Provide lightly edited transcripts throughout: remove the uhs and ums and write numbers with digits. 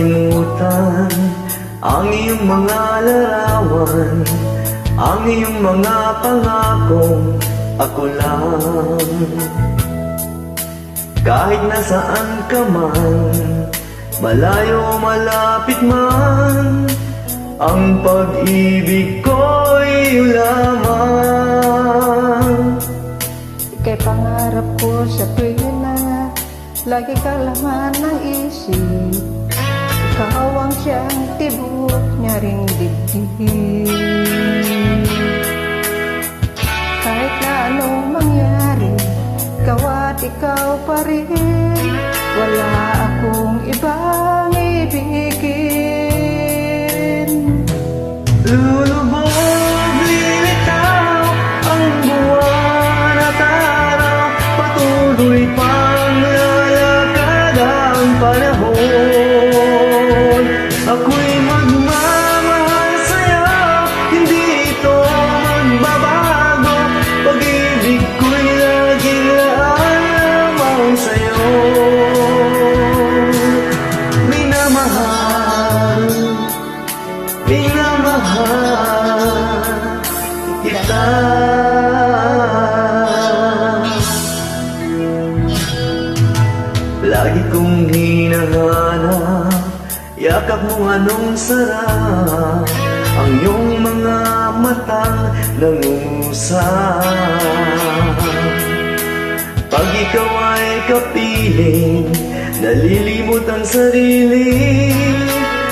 makalimutan ang iyong mga larawan, ang iyong mga pangakong ako lang. Kahit nasaan ka man, malayo malapit man, ang pag-ibig ko'y lamang. Ika'y pangarap ko sa tuwing na lagi ka laman ng isip. Ikaw ang siyang tibok niya ring dibdib. Kahit na anong mangyari, ikaw at ikaw pa rin. Wala akong ibang ibigin. Lulubog, lilitaw ang buwan at araw, patuloy pang lalakad ang panahon. Ako'y magmamahal sa'yo, hindi ito magbabago. Pag-ibig ko'y laging laan lamang sa'yo. Minamahal, minamahal kita. Lagi kong hinahanap yakap mo anong sarap, ang iyong mga matang nangungusap. Pag ikaw ay kapiling, nalilimot ang sarili.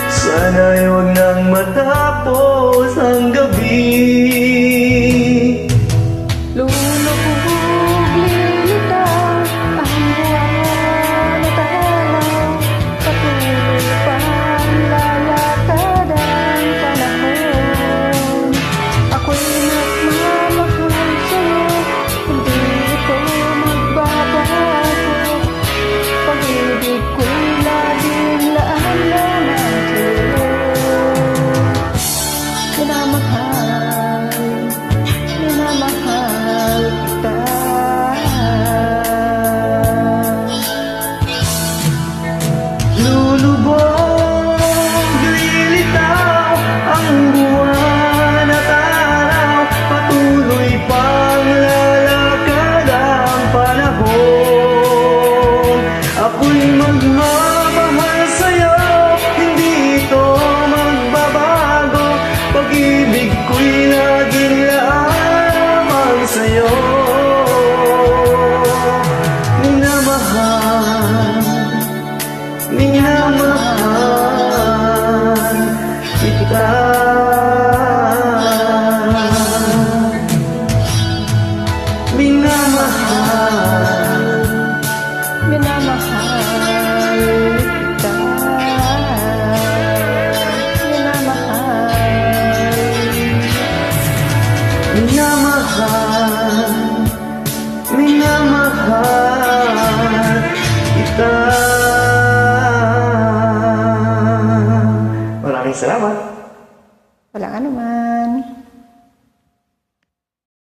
Sana'y huwag nang matapos ang gabi. Lulubog, lilitaw ang buwan at araw, patuloy pang lalakad ang panahon. Ako'y nagmamahal sa'yo, hindi ito magbabago. Pag-ibig ko'y laging laan lamang sa'yo. Minamahal, minamahal kita. Lulubog, lilitaw ang buwan at araw, patuloy pang lalakad ang panahon. Ako'y magmamahal sa'yo, hindi ito magbabago. Pag-ibig ko'y laging lamang sa'yo. Minamahal, minamahal kita. Minamahal, Minamahal kita. Minamahal. minamahal, minamahal kita. Maraming salamat. Walang anuman.